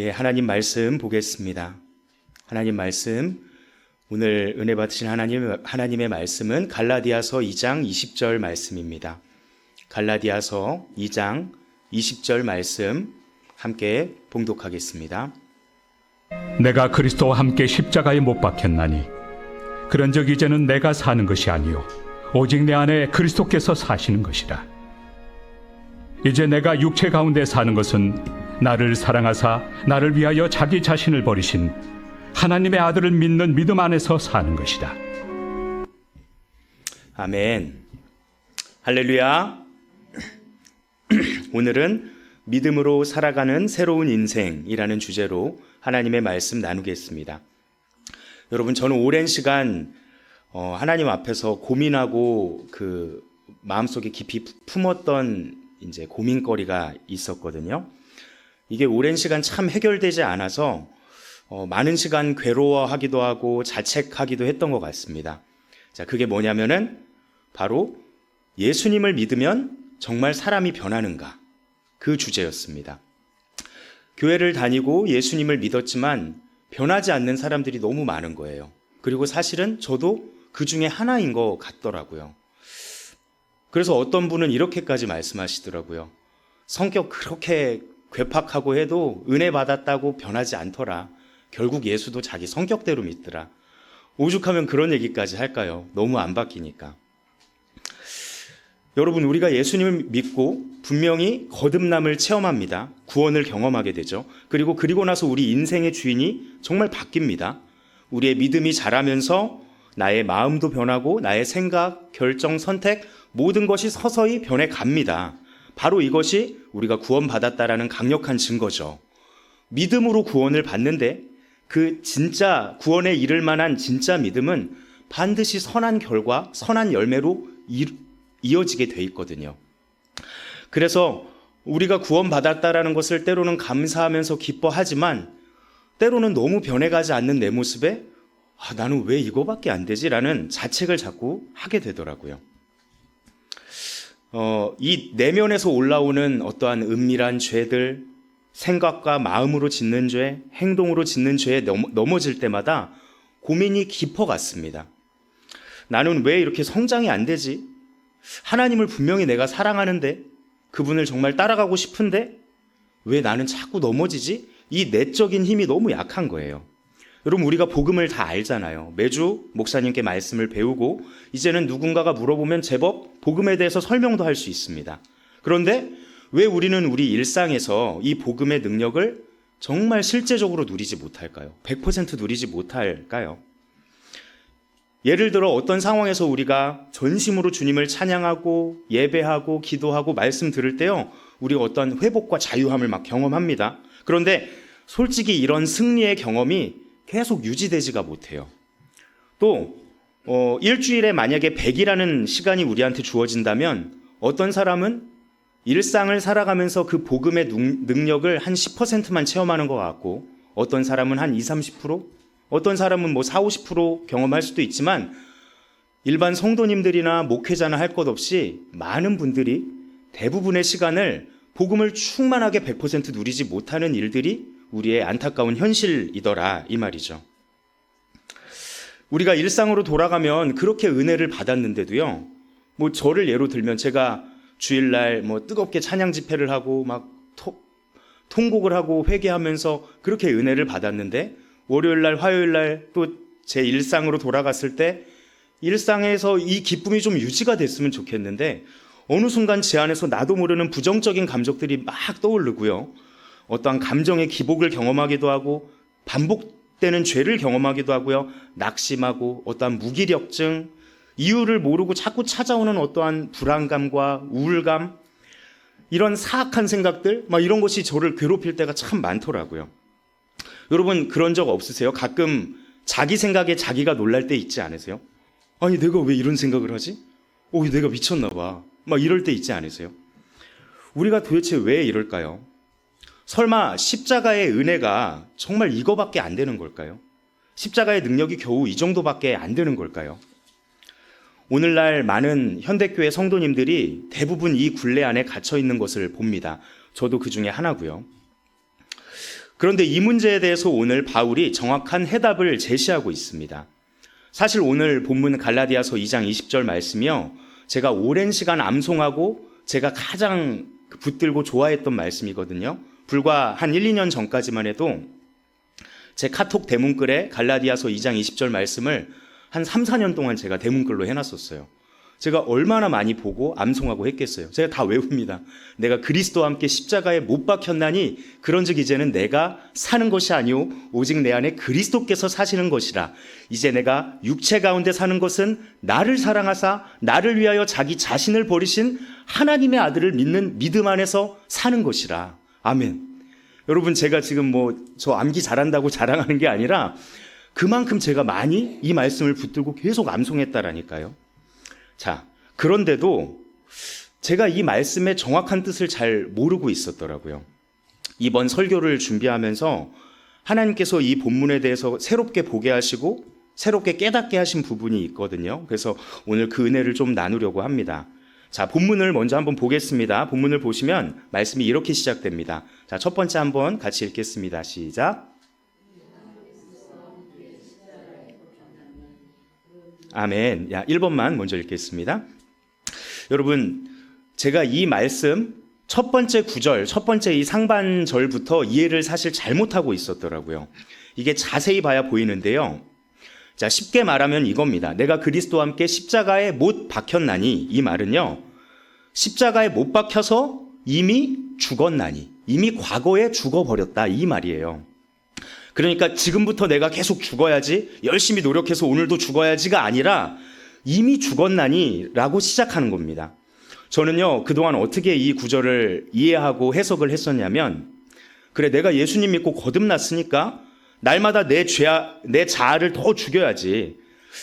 하나님 말씀 보겠습니다. 하나님 말씀, 오늘 은혜 받으신 하나님의 말씀은 갈라디아서 2장 20절 말씀입니다. 갈라디아서 2장 20절 말씀 함께 봉독하겠습니다. 내가 그리스도와 함께 십자가에 못 박혔나니 그런즉 이제는 내가 사는 것이 아니요 오직 내 안에 그리스도께서 사시는 것이라. 이제 내가 육체 가운데 사는 것은 나를 사랑하사 나를 위하여 자기 자신을 버리신 하나님의 아들을 믿는 믿음 안에서 사는 것이다. 아멘. 할렐루야. 오늘은 믿음으로 살아가는 새로운 인생이라는 주제로 하나님의 말씀 나누겠습니다. 여러분, 저는 오랜 시간 하나님 앞에서 고민하고 그 마음속에 깊이 품었던 이제 고민거리가 있었거든요. 이게 오랜 시간 참 해결되지 않아서 많은 시간 괴로워하기도 하고 자책하기도 했던 것 같습니다. 자, 그게 뭐냐면은 바로 예수님을 믿으면 정말 사람이 변하는가? 그 주제였습니다. 교회를 다니고 예수님을 믿었지만 변하지 않는 사람들이 너무 많은 거예요. 그리고 사실은 저도 그 중에 하나인 것 같더라고요. 그래서 어떤 분은 이렇게까지 말씀하시더라고요. 성격 그렇게 괴팍하고 해도 은혜 받았다고 변하지 않더라. 결국 예수도 자기 성격대로 믿더라. 오죽하면 그런 얘기까지 할까요? 너무 안 바뀌니까. 여러분, 우리가 예수님을 믿고 분명히 거듭남을 체험합니다. 구원을 경험하게 되죠. 그리고 나서 우리 인생의 주인이 정말 바뀝니다. 우리의 믿음이 자라면서 나의 마음도 변하고 나의 생각, 결정, 선택 모든 것이 서서히 변해갑니다. 바로 이것이 우리가 구원받았다라는 강력한 증거죠. 믿음으로 구원을 받는데 그 진짜 구원에 이를 만한 진짜 믿음은 반드시 선한 결과, 선한 열매로 이어지게 돼 있거든요. 그래서 우리가 구원받았다라는 것을 때로는 감사하면서 기뻐하지만 때로는 너무 변해가지 않는 내 모습에 나는 왜 이거밖에 안 되지? 라는 자책을 자꾸 하게 되더라고요. 이 내면에서 올라오는 어떠한 은밀한 죄들, 생각과 마음으로 짓는 죄, 행동으로 짓는 죄에 넘어질 때마다 고민이 깊어갔습니다. 나는 왜 이렇게 성장이 안 되지? 하나님을 분명히 내가 사랑하는데, 그분을 정말 따라가고 싶은데 왜 나는 자꾸 넘어지지? 이 내적인 힘이 너무 약한 거예요. 여러분, 우리가 복음을 다 알잖아요. 매주 목사님께 말씀을 배우고 이제는 누군가가 물어보면 제법 복음에 대해서 설명도 할 수 있습니다. 그런데 왜 우리는 우리 일상에서 이 복음의 능력을 정말 실제적으로 누리지 못할까요? 100% 누리지 못할까요? 예를 들어 어떤 상황에서 우리가 전심으로 주님을 찬양하고 예배하고 기도하고 말씀 들을 때요, 우리가 어떤 회복과 자유함을 막 경험합니다. 그런데 솔직히 이런 승리의 경험이 계속 유지되지가 못해요. 또 일주일에 만약에 100이라는 시간이 우리한테 주어진다면 어떤 사람은 일상을 살아가면서 그 복음의 능력을 한 10%만 체험하는 것 같고, 어떤 사람은 한 20, 30%, 어떤 사람은 40, 50% 경험할 수도 있지만, 일반 성도님들이나 목회자나 할 것 없이 많은 분들이 대부분의 시간을 복음을 충만하게 100% 누리지 못하는 일들이 우리의 안타까운 현실이더라, 이 말이죠. 우리가 일상으로 돌아가면 그렇게 은혜를 받았는데도요, 저를 예로 들면 제가 주일날 뜨겁게 찬양 집회를 하고 막 통곡을 하고 회개하면서 그렇게 은혜를 받았는데, 월요일날, 화요일날 또 제 일상으로 돌아갔을 때 일상에서 이 기쁨이 좀 유지가 됐으면 좋겠는데, 어느 순간 제 안에서 나도 모르는 부정적인 감정들이 막 떠오르고요, 어떠한 감정의 기복을 경험하기도 하고 반복되는 죄를 경험하기도 하고요, 낙심하고 어떠한 무기력증, 이유를 모르고 자꾸 찾아오는 어떠한 불안감과 우울감, 이런 사악한 생각들, 이런 것이 저를 괴롭힐 때가 참 많더라고요. 여러분, 그런 적 없으세요? 가끔 자기 생각에 자기가 놀랄 때 있지 않으세요? 아니, 내가 왜 이런 생각을 하지? 내가 미쳤나 봐. 이럴 때 있지 않으세요? 우리가 도대체 왜 이럴까요? 설마 십자가의 은혜가 정말 이거밖에 안 되는 걸까요? 십자가의 능력이 겨우 이 정도밖에 안 되는 걸까요? 오늘날 많은 현대교회 성도님들이 대부분 이 굴레 안에 갇혀 있는 것을 봅니다. 저도 그 중에 하나고요. 그런데 이 문제에 대해서 오늘 바울이 정확한 해답을 제시하고 있습니다. 사실 오늘 본문 갈라디아서 2장 20절 말씀이요, 제가 오랜 시간 암송하고 제가 가장 붙들고 좋아했던 말씀이거든요. 불과 한 1, 2년 전까지만 해도 제 카톡 대문글에 갈라디아서 2장 20절 말씀을 한 3, 4년 동안 제가 대문글로 해놨었어요. 제가 얼마나 많이 보고 암송하고 했겠어요. 제가 다 외웁니다. 내가 그리스도와 함께 십자가에 못 박혔나니 그런즉 이제는 내가 사는 것이 아니오 오직 내 안에 그리스도께서 사시는 것이라. 이제 내가 육체 가운데 사는 것은 나를 사랑하사 나를 위하여 자기 자신을 버리신 하나님의 아들을 믿는 믿음 안에서 사는 것이라. 아멘. 여러분, 제가 지금 저 암기 잘한다고 자랑하는 게 아니라 그만큼 제가 많이 이 말씀을 붙들고 계속 암송했다라니까요. 자, 그런데도 제가 이 말씀의 정확한 뜻을 잘 모르고 있었더라고요. 이번 설교를 준비하면서 하나님께서 이 본문에 대해서 새롭게 보게 하시고 새롭게 깨닫게 하신 부분이 있거든요. 그래서 오늘 그 은혜를 좀 나누려고 합니다. 자, 본문을 먼저 한번 보겠습니다. 본문을 보시면 말씀이 이렇게 시작됩니다. 자, 첫 번째 한번 같이 읽겠습니다. 시작. 아멘. 1번만 먼저 읽겠습니다. 여러분, 제가 이 말씀 첫 번째 구절, 첫 번째 이 상반절부터 이해를 사실 잘못하고 있었더라고요. 이게 자세히 봐야 보이는데요. 자, 쉽게 말하면 이겁니다. 내가 그리스도와 함께 십자가에 못 박혔나니, 이 말은요, 십자가에 못 박혀서 이미 죽었나니, 이미 과거에 죽어버렸다, 이 말이에요. 그러니까 지금부터 내가 계속 죽어야지, 열심히 노력해서 오늘도 죽어야지가 아니라 이미 죽었나니 라고 시작하는 겁니다. 저는요, 그동안 어떻게 이 구절을 이해하고 해석을 했었냐면, 그래, 내가 예수님 믿고 거듭났으니까 날마다 내 자아를 더 죽여야지.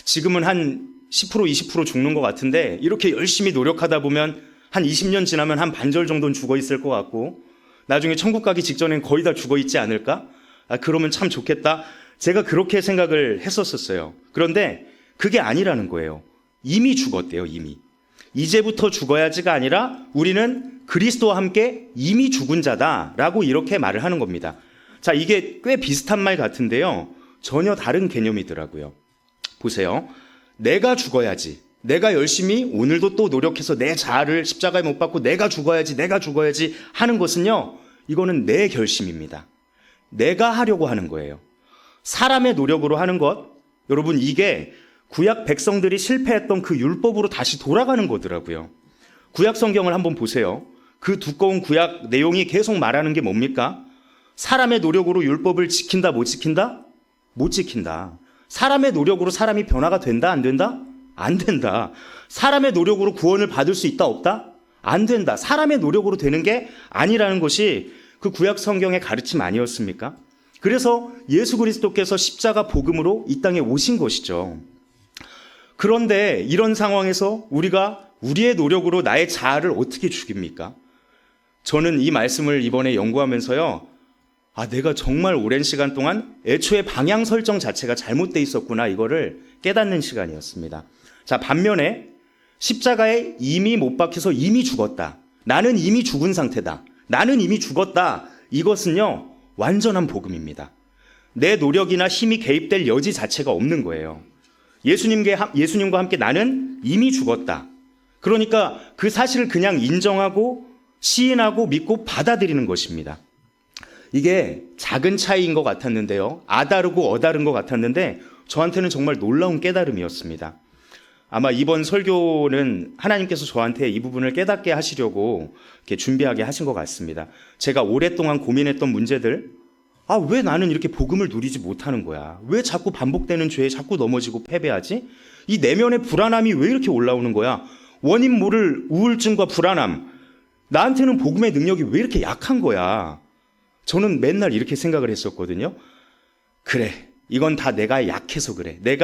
지금은 한 10%, 20% 죽는 것 같은데 이렇게 열심히 노력하다 보면 한 20년 지나면 한 반절 정도는 죽어 있을 것 같고, 나중에 천국 가기 직전엔 거의 다 죽어 있지 않을까? 그러면 참 좋겠다. 제가 그렇게 생각을 했었어요. 그런데 그게 아니라는 거예요. 이미 죽었대요, 이미. 이제부터 죽어야지가 아니라 우리는 그리스도와 함께 이미 죽은 자다라고 이렇게 말을 하는 겁니다. 자, 이게 꽤 비슷한 말 같은데요, 전혀 다른 개념이더라고요. 보세요. 내가 죽어야지. 내가 열심히 오늘도 또 노력해서 내 자아를 십자가에 못 박고 내가 죽어야지 하는 것은요, 이거는 내 결심입니다. 내가 하려고 하는 거예요. 사람의 노력으로 하는 것, 여러분, 이게 구약 백성들이 실패했던 그 율법으로 다시 돌아가는 거더라고요. 구약 성경을 한번 보세요. 그 두꺼운 구약 내용이 계속 말하는 게 뭡니까? 사람의 노력으로 율법을 지킨다, 못 지킨다? 못 지킨다. 사람의 노력으로 사람이 변화가 된다, 안 된다? 안 된다. 사람의 노력으로 구원을 받을 수 있다, 없다? 안 된다. 사람의 노력으로 되는 게 아니라는 것이 그 구약 성경의 가르침 아니었습니까? 그래서 예수 그리스도께서 십자가 복음으로 이 땅에 오신 것이죠. 그런데 이런 상황에서 우리가 우리의 노력으로 나의 자아를 어떻게 죽입니까? 저는 이 말씀을 이번에 연구하면서요, 내가 정말 오랜 시간 동안 애초에 방향 설정 자체가 잘못돼 있었구나, 이거를 깨닫는 시간이었습니다. 자, 반면에 십자가에 이미 못 박혀서 이미 죽었다. 나는 이미 죽은 상태다. 나는 이미 죽었다. 이것은요, 완전한 복음입니다. 내 노력이나 힘이 개입될 여지 자체가 없는 거예요. 예수님과 함께 나는 이미 죽었다. 그러니까 그 사실을 그냥 인정하고 시인하고 믿고 받아들이는 것입니다. 이게 작은 차이인 것 같았는데요, 아다르고 어다른 것 같았는데 저한테는 정말 놀라운 깨달음이었습니다. 아마 이번 설교는 하나님께서 저한테 이 부분을 깨닫게 하시려고 이렇게 준비하게 하신 것 같습니다. 제가 오랫동안 고민했던 문제들, 왜 나는 이렇게 복음을 누리지 못하는 거야? 왜 자꾸 반복되는 죄에 자꾸 넘어지고 패배하지? 이 내면의 불안함이 왜 이렇게 올라오는 거야? 원인 모를 우울증과 불안함, 나한테는 복음의 능력이 왜 이렇게 약한 거야? 저는 맨날 이렇게 생각을 했었거든요. 그래, 이건 다 내가 약해서 그래. 내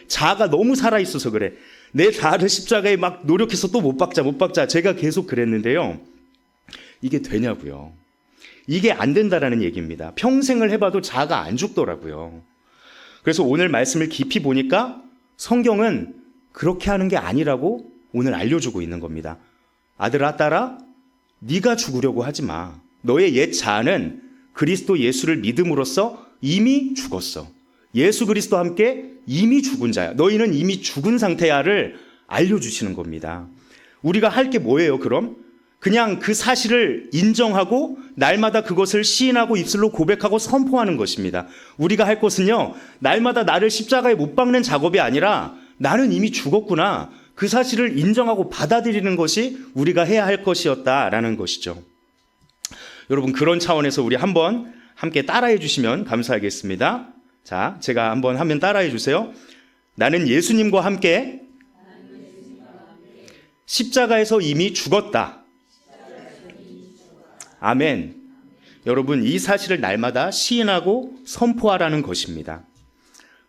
자아가 너무 살아있어서 그래. 내 자아를 십자가에 막 노력해서 또 못 박자. 제가 계속 그랬는데요. 이게 되냐고요. 이게 안 된다라는 얘기입니다. 평생을 해봐도 자아가 안 죽더라고요. 그래서 오늘 말씀을 깊이 보니까 성경은 그렇게 하는 게 아니라고 오늘 알려주고 있는 겁니다. 아들아, 딸아, 네가 죽으려고 하지 마. 너의 옛 자아는 그리스도 예수를 믿음으로써 이미 죽었어. 예수 그리스도와 함께 이미 죽은 자야. 너희는 이미 죽은 상태야를 알려주시는 겁니다. 우리가 할 게 뭐예요, 그럼? 그냥 그 사실을 인정하고 날마다 그것을 시인하고 입술로 고백하고 선포하는 것입니다. 우리가 할 것은요, 날마다 나를 십자가에 못 박는 작업이 아니라 나는 이미 죽었구나. 그 사실을 인정하고 받아들이는 것이 우리가 해야 할 것이었다라는 것이죠. 여러분, 그런 차원에서 우리 한번 함께 따라해 주시면 감사하겠습니다. 자, 제가 한번 하면 따라해 주세요. 나는 예수님과 함께 십자가에서 이미 죽었다. 아멘. 여러분, 이 사실을 날마다 시인하고 선포하라는 것입니다.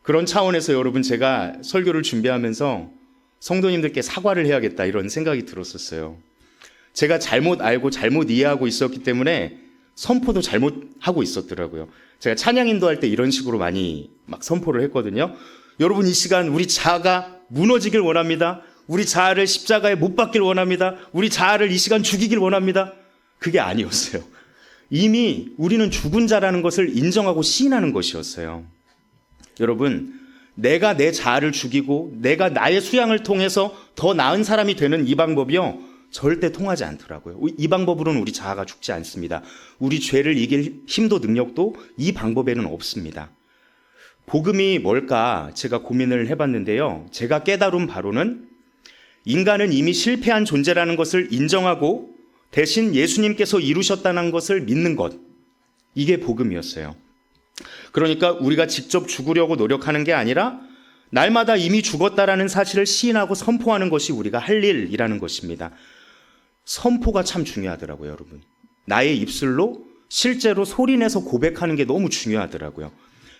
그런 차원에서 여러분, 제가 설교를 준비하면서 성도님들께 사과를 해야겠다 이런 생각이 들었었어요. 제가 잘못 알고 잘못 이해하고 있었기 때문에 선포도 잘못하고 있었더라고요. 제가 찬양 인도할 때 이런 식으로 많이 막 선포를 했거든요. 여러분, 이 시간 우리 자아가 무너지길 원합니다. 우리 자아를 십자가에 못 박길 원합니다. 우리 자아를 이 시간 죽이길 원합니다. 그게 아니었어요. 이미 우리는 죽은 자라는 것을 인정하고 시인하는 것이었어요. 여러분, 내가 내 자아를 죽이고 내가 나의 수양을 통해서 더 나은 사람이 되는 이 방법이요, 절대 통하지 않더라고요. 이 방법으로는 우리 자아가 죽지 않습니다. 우리 죄를 이길 힘도 능력도 이 방법에는 없습니다. 복음이 뭘까 제가 고민을 해봤는데요. 제가 깨달은 바로는 인간은 이미 실패한 존재라는 것을 인정하고 대신 예수님께서 이루셨다는 것을 믿는 것, 이게 복음이었어요. 그러니까 우리가 직접 죽으려고 노력하는 게 아니라 날마다 이미 죽었다라는 사실을 시인하고 선포하는 것이 우리가 할 일이라는 것입니다. 선포가 참 중요하더라고요, 여러분. 나의 입술로 실제로 소리내서 고백하는 게 너무 중요하더라고요.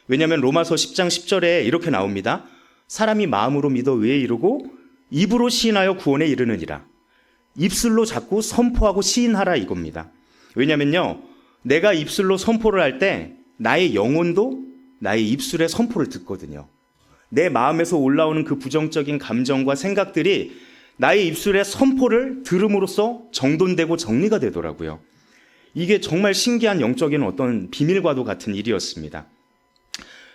왜냐하면 로마서 10장 10절에 이렇게 나옵니다. 사람이 마음으로 믿어 의에 이르고 입으로 시인하여 구원에 이르느니라. 입술로 자꾸 선포하고 시인하라 이겁니다. 왜냐면요, 내가 입술로 선포를 할 때 나의 영혼도 나의 입술의 선포를 듣거든요. 내 마음에서 올라오는 그 부정적인 감정과 생각들이 나의 입술의 선포를 들음으로써 정돈되고 정리가 되더라고요. 이게 정말 신기한 영적인 어떤 비밀과도 같은 일이었습니다.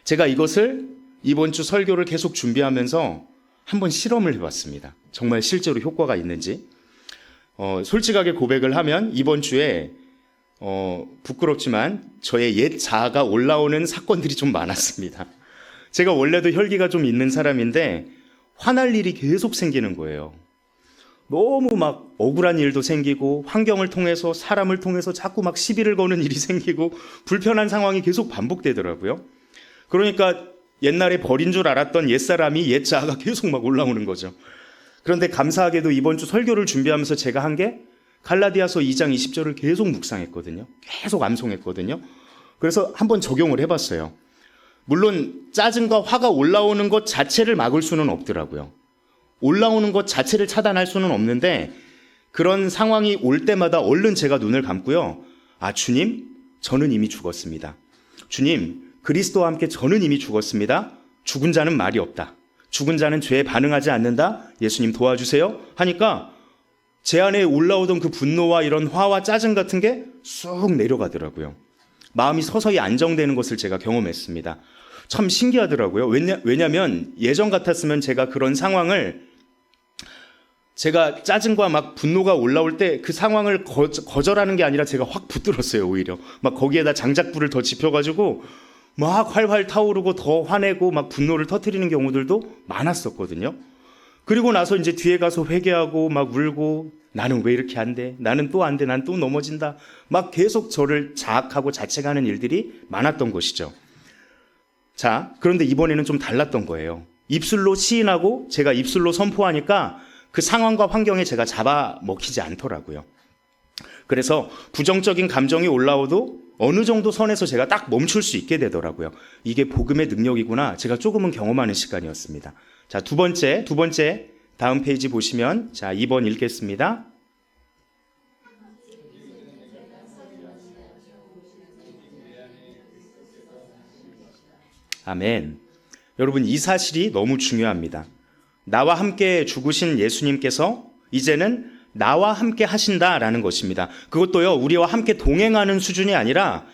제가 이것을 이번 주 설교를 계속 준비하면서 한번 실험을 해봤습니다. 정말 실제로 효과가 있는지. 솔직하게 고백을 하면 이번 주에 부끄럽지만 저의 옛 자아가 올라오는 사건들이 좀 많았습니다. 제가 원래도 혈기가 좀 있는 사람인데 화날 일이 계속 생기는 거예요. 너무 막 억울한 일도 생기고 환경을 통해서 사람을 통해서 자꾸 막 시비를 거는 일이 생기고 불편한 상황이 계속 반복되더라고요. 그러니까 옛날에 버린 줄 알았던 옛사람이 옛 자아가 계속 막 올라오는 거죠. 그런데 감사하게도 이번 주 설교를 준비하면서 제가 한 게 갈라디아서 2장 20절을 계속 묵상했거든요. 계속 암송했거든요. 그래서 한번 적용을 해봤어요. 물론 짜증과 화가 올라오는 것 자체를 막을 수는 없더라고요. 올라오는 것 자체를 차단할 수는 없는데 그런 상황이 올 때마다 얼른 제가 눈을 감고요. 아, 주님, 저는 이미 죽었습니다. 주님, 그리스도와 함께 저는 이미 죽었습니다. 죽은 자는 말이 없다. 죽은 자는 죄에 반응하지 않는다. 예수님 도와주세요. 하니까 제 안에 올라오던 그 분노와 이런 화와 짜증 같은 게 쑥 내려가더라고요. 마음이 서서히 안정되는 것을 제가 경험했습니다. 참 신기하더라고요. 왜냐하면 예전 같았으면 제가 그런 상황을, 제가 짜증과 막 분노가 올라올 때 그 상황을 거절하는 게 아니라 제가 확 붙들었어요. 오히려 막 거기에다 장작불을 더 지펴가지고 막 활활 타오르고 더 화내고 막 분노를 터뜨리는 경우들도 많았었거든요. 그리고 나서 이제 뒤에 가서 회개하고 막 울고 나는 왜 이렇게 안 돼? 나는 또 안 돼. 난 또 넘어진다. 막 계속 저를 자학하고 자책하는 일들이 많았던 것이죠. 자, 그런데 이번에는 좀 달랐던 거예요. 입술로 시인하고 제가 입술로 선포하니까 그 상황과 환경에 제가 잡아먹히지 않더라고요. 그래서 부정적인 감정이 올라오도 어느 정도 선에서 제가 딱 멈출 수 있게 되더라고요. 이게 복음의 능력이구나. 제가 조금은 경험하는 시간이었습니다. 자, 두 번째 다음 페이지 보시면, 자, 2번 읽겠습니다. 아멘. 여러분, 이 사실이 너무 중요합니다. 나와 함께 죽으신 예수님께서 이제는 나와 함께 하신다라는 것입니다. 그것도요, 우리와 함께 동행하는 수준이 아니라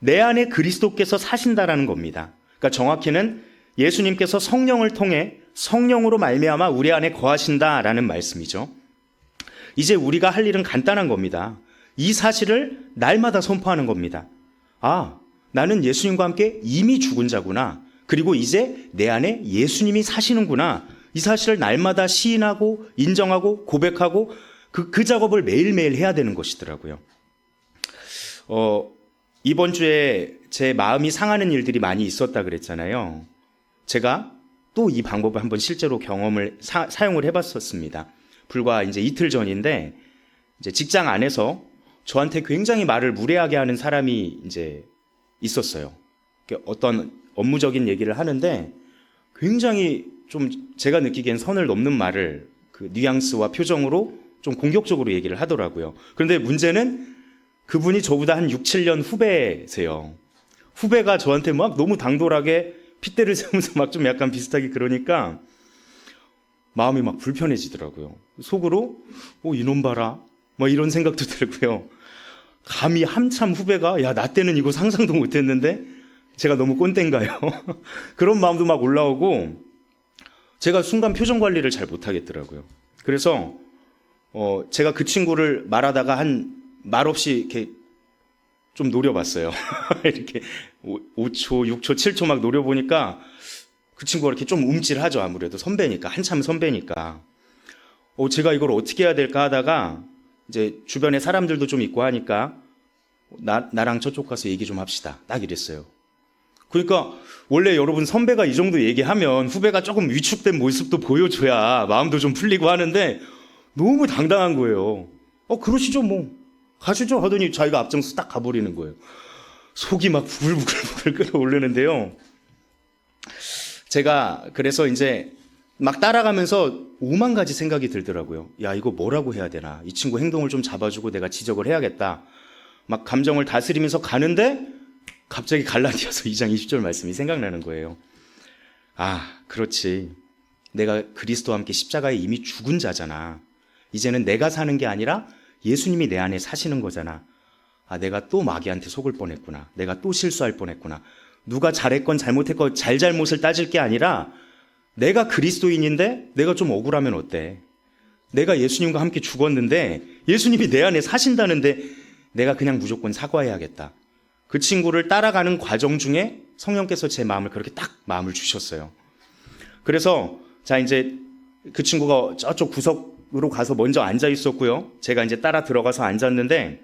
내 안에 그리스도께서 사신다라는 겁니다. 그러니까 정확히는 예수님께서 성령을 통해 성령으로 말미암아 우리 안에 거하신다라는 말씀이죠. 이제 우리가 할 일은 간단한 겁니다. 이 사실을 날마다 선포하는 겁니다. 아, 나는 예수님과 함께 이미 죽은 자구나. 그리고 이제 내 안에 예수님이 사시는구나. 이 사실을 날마다 시인하고 인정하고 고백하고 그 작업을 매일매일 해야 되는 것이더라고요. 이번 주에 제 마음이 상하는 일들이 많이 있었다 그랬잖아요. 제가 또 이 방법을 한번 실제로 경험을 사용을 해봤었습니다. 불과 이제 이틀 전인데 이제 직장 안에서 저한테 굉장히 말을 무례하게 하는 사람이 이제 있었어요. 어떤 업무적인 얘기를 하는데 굉장히 좀 제가 느끼기엔 선을 넘는 말을 그 뉘앙스와 표정으로 좀 공격적으로 얘기를 하더라고요. 그런데 문제는 그분이 저보다 한 6, 7년 후배세요. 후배가 저한테 막 너무 당돌하게 핏대를 세우면서 막 좀 약간 비슷하게 그러니까 마음이 막 불편해지더라고요. 속으로 이놈 봐라 뭐 이런 생각도 들고요. 감히 한참 후배가 야, 나 때는 이거 상상도 못했는데 제가 너무 꼰대인가요? 그런 마음도 막 올라오고 제가 순간 표정 관리를 잘 못하겠더라고요. 그래서 제가 그 친구를 말하다가 한 말없이 이렇게 좀 노려봤어요. 이렇게 5초, 6초, 7초 막 노려보니까 그 친구가 이렇게 좀 움찔하죠. 아무래도 선배니까, 한참 선배니까. 제가 이걸 어떻게 해야 될까 하다가 이제 주변에 사람들도 좀 있고 하니까 나랑 저쪽 가서 얘기 좀 합시다. 딱 이랬어요. 그러니까 원래 여러분 선배가 이 정도 얘기하면 후배가 조금 위축된 모습도 보여줘야 마음도 좀 풀리고 하는데 너무 당당한 거예요. 그러시죠 뭐. 가시죠 하더니 자기가 앞장서 딱 가버리는 거예요. 속이 막 부글부글 끓어오르는데요. 제가 그래서 이제 막 따라가면서 오만 가지 생각이 들더라고요. 야, 이거 뭐라고 해야 되나? 이 친구 행동을 좀 잡아주고 내가 지적을 해야겠다. 막 감정을 다스리면서 가는데 갑자기 갈라디아서 2장 20절 말씀이 생각나는 거예요. 아, 그렇지. 내가 그리스도와 함께 십자가에 이미 죽은 자잖아. 이제는 내가 사는 게 아니라 예수님이 내 안에 사시는 거잖아. 아, 내가 또 마귀한테 속을 뻔했구나. 내가 또 실수할 뻔했구나. 누가 잘했건 잘못했건 잘못을 따질 게 아니라 내가 그리스도인인데 내가 좀 억울하면 어때? 내가 예수님과 함께 죽었는데 예수님이 내 안에 사신다는데 내가 그냥 무조건 사과해야겠다. 그 친구를 따라가는 과정 중에 성령께서 제 마음을 그렇게 딱 마음을 주셨어요. 그래서 자, 이제 그 친구가 저쪽 구석으로 가서 먼저 앉아 있었고요. 제가 이제 따라 들어가서 앉았는데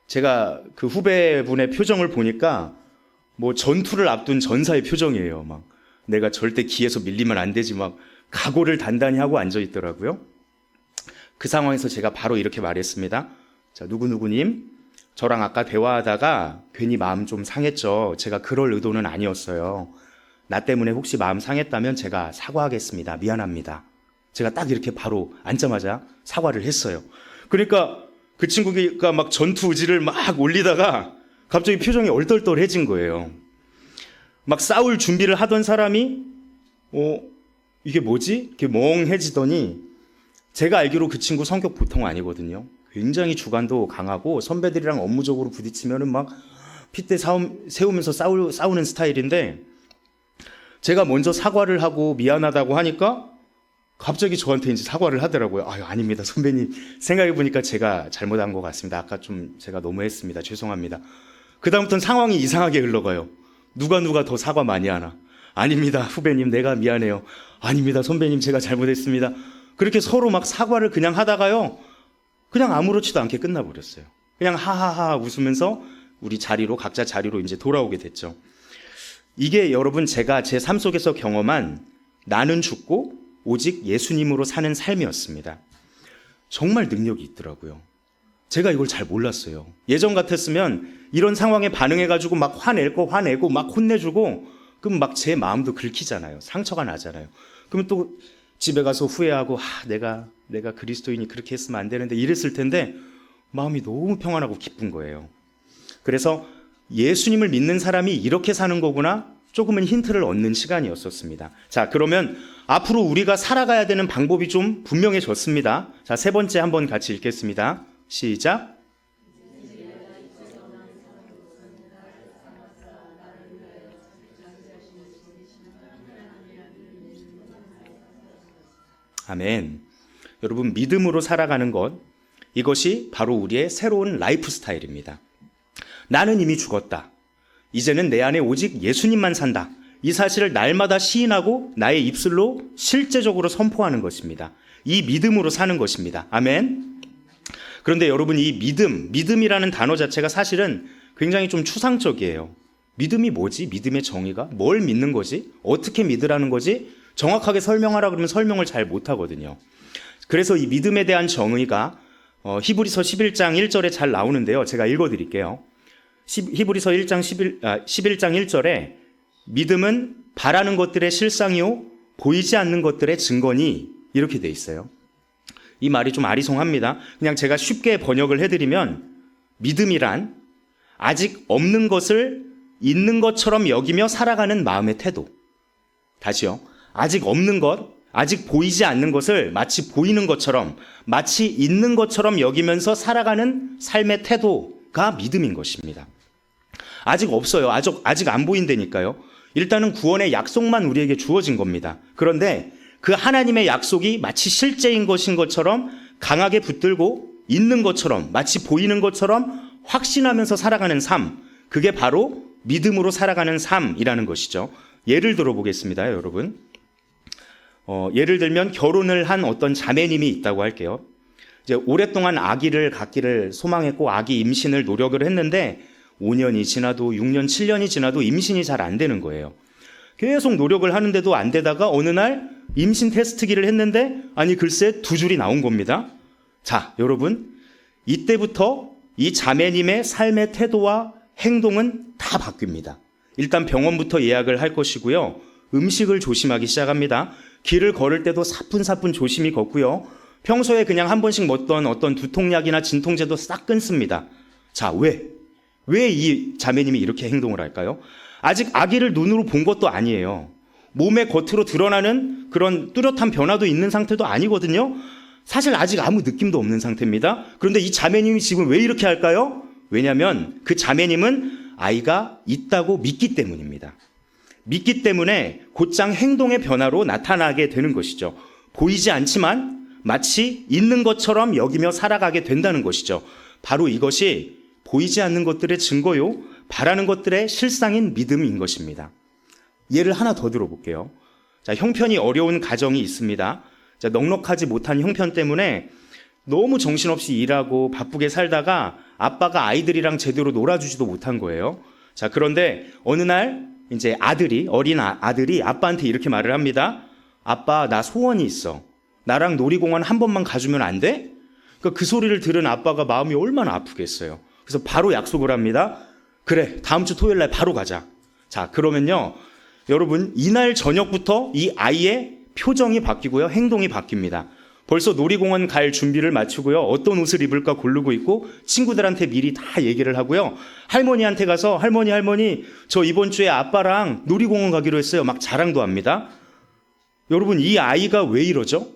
제가 그 후배분의 표정을 보니까 뭐 전투를 앞둔 전사의 표정이에요. 막 내가 절대 기에서 밀리면 안 되지 막 각오를 단단히 하고 앉아 있더라고요. 그 상황에서 제가 바로 이렇게 말했습니다. 자, 누구누구님, 저랑 아까 대화하다가 괜히 마음 좀 상했죠. 제가 그럴 의도는 아니었어요. 나 때문에 혹시 마음 상했다면 제가 사과하겠습니다. 미안합니다. 제가 딱 이렇게 바로 앉자마자 사과를 했어요. 그러니까 그 친구가 막 전투 의지를 막 올리다가 갑자기 표정이 얼떨떨해진 거예요. 막 싸울 준비를 하던 사람이 이게 뭐지? 이렇게 멍해지더니 제가 알기로 그 친구 성격 보통 아니거든요. 굉장히 주관도 강하고 선배들이랑 업무적으로 부딪히면은 막 핏대 세우면서 싸우는 스타일인데 제가 먼저 사과를 하고 미안하다고 하니까 갑자기 저한테 이제 사과를 하더라고요. 아유, 아닙니다. 선배님. 생각해보니까 제가 잘못한 것 같습니다. 아까 좀 제가 너무했습니다. 죄송합니다. 그다음부터는 상황이 이상하게 흘러가요. 누가 더 사과 많이 하나? 아닙니다. 후배님, 내가 미안해요. 아닙니다. 선배님, 제가 잘못했습니다. 그렇게 서로 막 사과를 그냥 하다가요. 그냥 아무렇지도 않게 끝나버렸어요. 그냥 하하하 웃으면서 우리 자리로, 각자 자리로 이제 돌아오게 됐죠. 이게 여러분 제가 제 삶 속에서 경험한 나는 죽고 오직 예수님으로 사는 삶이었습니다. 정말 능력이 있더라고요. 제가 이걸 잘 몰랐어요. 예전 같았으면 이런 상황에 반응해가지고 막 화낼 거 화내고 막 혼내주고 그럼 막 제 마음도 긁히잖아요. 상처가 나잖아요. 그러면 또 집에 가서 후회하고 내가 그리스도인이 그렇게 했으면 안 되는데 이랬을 텐데 마음이 너무 평안하고 기쁜 거예요. 그래서 예수님을 믿는 사람이 이렇게 사는 거구나 조금은 힌트를 얻는 시간이었었습니다. 자, 그러면 앞으로 우리가 살아가야 되는 방법이 좀 분명해졌습니다. 자, 세 번째 한번 같이 읽겠습니다. 시작. 아멘. 여러분, 믿음으로 살아가는 것, 이것이 바로 우리의 새로운 라이프 스타일입니다. 나는 이미 죽었다. 이제는 내 안에 오직 예수님만 산다. 이 사실을 날마다 시인하고 나의 입술로 실제적으로 선포하는 것입니다. 이 믿음으로 사는 것입니다. 아멘. 그런데 여러분, 이 믿음이라는 단어 자체가 사실은 굉장히 좀 추상적이에요. 믿음이 뭐지? 믿음의 정의가? 뭘 믿는 거지? 어떻게 믿으라는 거지? 정확하게 설명하라 그러면 설명을 잘 못하거든요. 그래서 이 믿음에 대한 정의가 히브리서 11장 1절에 잘 나오는데요. 제가 읽어드릴게요. 히브리서 11장 1절에 믿음은 바라는 것들의 실상이요 보이지 않는 것들의 증거니, 이렇게 돼 있어요. 이 말이 좀 아리송합니다. 그냥 제가 쉽게 번역을 해드리면, 믿음이란 아직 없는 것을 있는 것처럼 여기며 살아가는 마음의 태도. 다시요. 아직 없는 것, 아직 보이지 않는 것을 마치 보이는 것처럼, 마치 있는 것처럼 여기면서 살아가는 삶의 태도가 믿음인 것입니다. 아직 없어요. 아직 안 보인다니까요. 일단은 구원의 약속만 우리에게 주어진 겁니다. 그런데 그 하나님의 약속이 마치 실제인 것인 것처럼 강하게 붙들고 있는 것처럼, 마치 보이는 것처럼 확신하면서 살아가는 삶, 그게 바로 믿음으로 살아가는 삶이라는 것이죠. 예를 들어보겠습니다, 여러분. 예를 들면 결혼을 한 어떤 자매님이 있다고 할게요. 이제 오랫동안 아기를 갖기를 소망했고 아기 임신을 노력을 했는데 5년이 지나도 6년, 7년이 지나도 임신이 잘 안 되는 거예요. 계속 노력을 하는데도 안 되다가 어느 날 임신 테스트기를 했는데 아니 글쎄 2줄이 나온 겁니다. 자, 여러분, 이때부터 이 자매님의 삶의 태도와 행동은 다 바뀝니다. 일단 병원부터 예약을 할 것이고요. 음식을 조심하기 시작합니다. 길을 걸을 때도 사뿐사뿐 조심히 걷고요. 평소에 그냥 한 번씩 먹던 어떤 두통약이나 진통제도 싹 끊습니다. 자, 왜 이 자매님이 이렇게 행동을 할까요? 아직 아기를 눈으로 본 것도 아니에요. 몸의 겉으로 드러나는 그런 뚜렷한 변화도 있는 상태도 아니거든요. 사실 아직 아무 느낌도 없는 상태입니다. 그런데 이 자매님이 지금 왜 이렇게 할까요? 왜냐하면 그 자매님은 아이가 있다고 믿기 때문입니다. 믿기 때문에 곧장 행동의 변화로 나타나게 되는 것이죠. 보이지 않지만 마치 있는 것처럼 여기며 살아가게 된다는 것이죠. 바로 이것이 보이지 않는 것들의 증거요, 바라는 것들의 실상인 믿음인 것입니다. 예를 하나 더 들어볼게요. 자, 형편이 어려운 가정이 있습니다. 자, 넉넉하지 못한 형편 때문에 너무 정신없이 일하고 바쁘게 살다가 아빠가 아이들이랑 제대로 놀아주지도 못한 거예요. 자, 그런데 어느 날 이제 어린 아들이 아빠한테 이렇게 말을 합니다. 아빠, 나 소원이 있어. 나랑 놀이공원 한 번만 가주면 안 돼? 그러니까 그 소리를 들은 아빠가 마음이 얼마나 아프겠어요. 그래서 바로 약속을 합니다. 그래, 다음 주 토요일 날 바로 가자. 자, 그러면요, 여러분, 이날 저녁부터 이 아이의 표정이 바뀌고요, 행동이 바뀝니다. 벌써 놀이공원 갈 준비를 마치고요, 어떤 옷을 입을까 고르고 있고 친구들한테 미리 다 얘기를 하고요, 할머니한테 가서 할머니 저 이번 주에 아빠랑 놀이공원 가기로 했어요. 막 자랑도 합니다. 여러분, 이 아이가 왜 이러죠?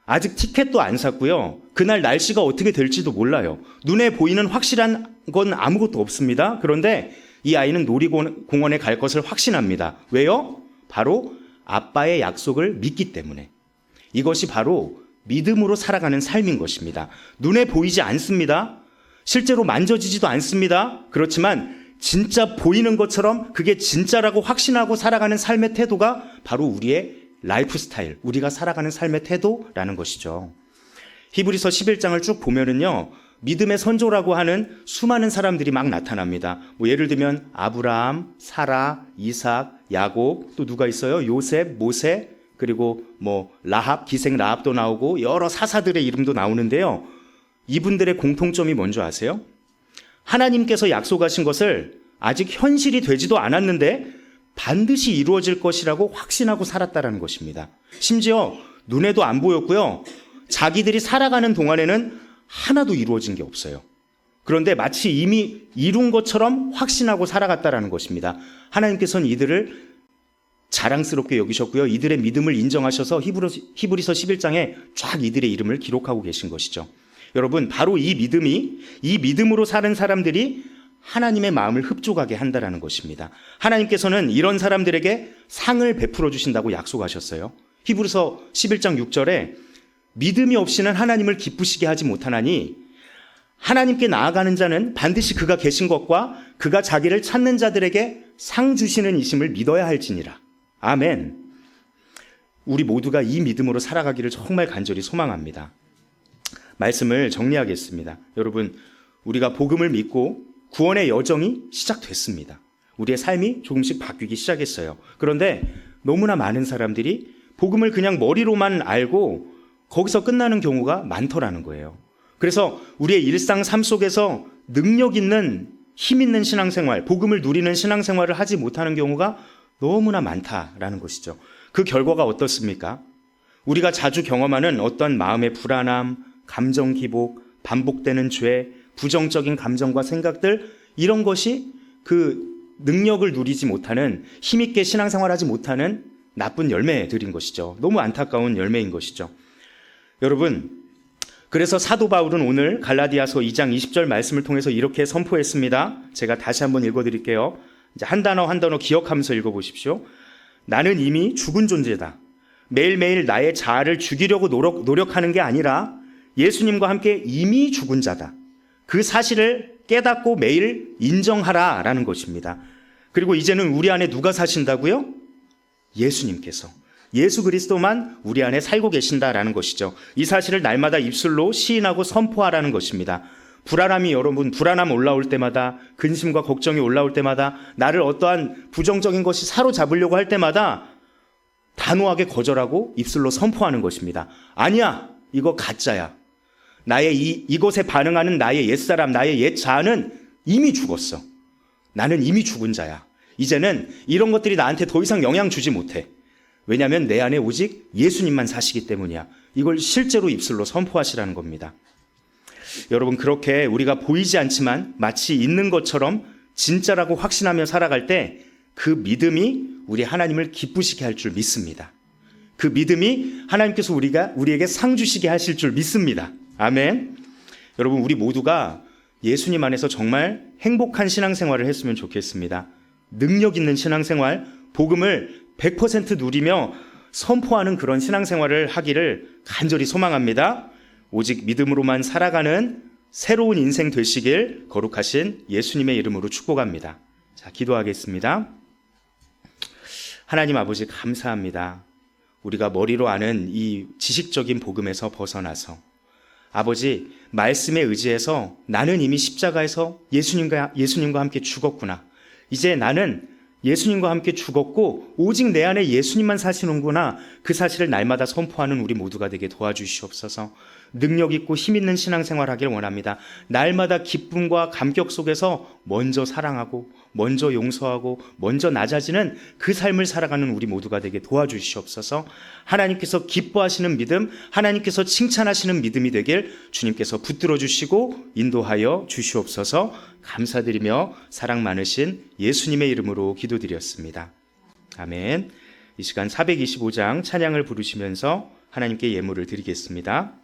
아직 티켓도 안 샀고요, 그날 날씨가 어떻게 될지도 몰라요. 눈에 보이는 확실한 건 아무것도 없습니다. 그런데 이 아이는 놀이공원에 갈 것을 확신합니다. 왜요? 바로 아빠의 약속을 믿기 때문에. 이것이 바로 믿음으로 살아가는 삶인 것입니다. 눈에 보이지 않습니다. 실제로 만져지지도 않습니다. 그렇지만 진짜 보이는 것처럼 그게 진짜라고 확신하고 살아가는 삶의 태도가 바로 우리의 라이프 스타일, 우리가 살아가는 삶의 태도라는 것이죠. 히브리서 11장을 쭉 보면은요, 믿음의 선조라고 하는 수많은 사람들이 막 나타납니다. 예를 들면 아브라함, 사라, 이삭, 야곱, 또 누가 있어요? 요셉, 모세, 그리고 라합, 기생 라합도 나오고 여러 사사들의 이름도 나오는데요. 이분들의 공통점이 뭔지 아세요? 하나님께서 약속하신 것을 아직 현실이 되지도 않았는데 반드시 이루어질 것이라고 확신하고 살았다는 것입니다. 심지어 눈에도 안 보였고요, 자기들이 살아가는 동안에는 하나도 이루어진 게 없어요. 그런데 마치 이미 이룬 것처럼 확신하고 살아갔다는 것입니다. 하나님께서는 이들을 자랑스럽게 여기셨고요, 이들의 믿음을 인정하셔서 히브리서 11장에 쫙 이들의 이름을 기록하고 계신 것이죠. 여러분, 바로 이 믿음으로 사는 사람들이 하나님의 마음을 흡족하게 한다는 것입니다. 하나님께서는 이런 사람들에게 상을 베풀어 주신다고 약속하셨어요. 히브리서 11장 6절에 믿음이 없이는 하나님을 기쁘시게 하지 못하나니 하나님께 나아가는 자는 반드시 그가 계신 것과 그가 자기를 찾는 자들에게 상 주시는 이심을 믿어야 할지니라. 아멘. 우리 모두가 이 믿음으로 살아가기를 정말 간절히 소망합니다. 말씀을 정리하겠습니다. 여러분, 우리가 복음을 믿고 구원의 여정이 시작됐습니다. 우리의 삶이 조금씩 바뀌기 시작했어요. 그런데 너무나 많은 사람들이 복음을 그냥 머리로만 알고 거기서 끝나는 경우가 많더라는 거예요. 그래서 우리의 일상 삶 속에서 능력 있는 힘 있는 신앙생활, 복음을 누리는 신앙생활을 하지 못하는 경우가 너무나 많다라는 것이죠. 그 결과가 어떻습니까? 우리가 자주 경험하는 어떤 마음의 불안함, 감정 기복, 반복되는 죄, 부정적인 감정과 생각들, 이런 것이 그 능력을 누리지 못하는, 힘있게 신앙생활하지 못하는 나쁜 열매들인 것이죠. 너무 안타까운 열매인 것이죠. 여러분, 그래서 사도 바울은 오늘 갈라디아서 2장 20절 말씀을 통해서 이렇게 선포했습니다. 제가 다시 한번 읽어드릴게요. 이제 한 단어 한 단어 기억하면서 읽어보십시오. 나는 이미 죽은 존재다. 매일매일 나의 자아를 죽이려고 노력하는 게 아니라 예수님과 함께 이미 죽은 자다. 그 사실을 깨닫고 매일 인정하라라는 것입니다. 그리고 이제는 우리 안에 누가 사신다고요? 예수님께서. 예수 그리스도만 우리 안에 살고 계신다라는 것이죠. 이 사실을 날마다 입술로 시인하고 선포하라는 것입니다. 불안함이 여러분, 불안함 올라올 때마다, 근심과 걱정이 올라올 때마다, 나를 어떠한 부정적인 것이 사로잡으려고 할 때마다 단호하게 거절하고 입술로 선포하는 것입니다. 아니야, 이거 가짜야. 나의 이것에 반응하는 나의 옛사람, 나의 옛 자아는 이미 죽었어. 나는 이미 죽은 자야. 이제는 이런 것들이 나한테 더 이상 영향 주지 못해. 왜냐하면 내 안에 오직 예수님만 사시기 때문이야. 이걸 실제로 입술로 선포하시라는 겁니다. 여러분, 그렇게 우리가 보이지 않지만 마치 있는 것처럼 진짜라고 확신하며 살아갈 때 그 믿음이 우리 하나님을 기쁘시게 할 줄 믿습니다. 그 믿음이 하나님께서 우리에게 상 주시게 하실 줄 믿습니다. 아멘. 여러분, 우리 모두가 예수님 안에서 정말 행복한 신앙생활을 했으면 좋겠습니다. 능력 있는 신앙생활, 복음을 100% 누리며 선포하는 그런 신앙생활을 하기를 간절히 소망합니다. 오직 믿음으로만 살아가는 새로운 인생 되시길 거룩하신 예수님의 이름으로 축복합니다. 자, 기도하겠습니다. 하나님 아버지, 감사합니다. 우리가 머리로 아는 이 지식적인 복음에서 벗어나서 아버지, 말씀에 의지해서 나는 이미 십자가에서 예수님과 함께 죽었구나. 이제 나는 예수님과 함께 죽었고 오직 내 안에 예수님만 사시는구나. 그 사실을 날마다 선포하는 우리 모두가 되게 도와주시옵소서. 능력 있고 힘 있는 신앙생활 하길 원합니다. 날마다 기쁨과 감격 속에서 먼저 사랑하고 먼저 용서하고 먼저 낮아지는 그 삶을 살아가는 우리 모두가 되게 도와주시옵소서. 하나님께서 기뻐하시는 믿음, 하나님께서 칭찬하시는 믿음이 되길 주님께서 붙들어 주시고 인도하여 주시옵소서. 감사드리며 사랑 많으신 예수님의 이름으로 기도드렸습니다. 아멘. 이 시간 425장 찬양을 부르시면서 하나님께 예물을 드리겠습니다.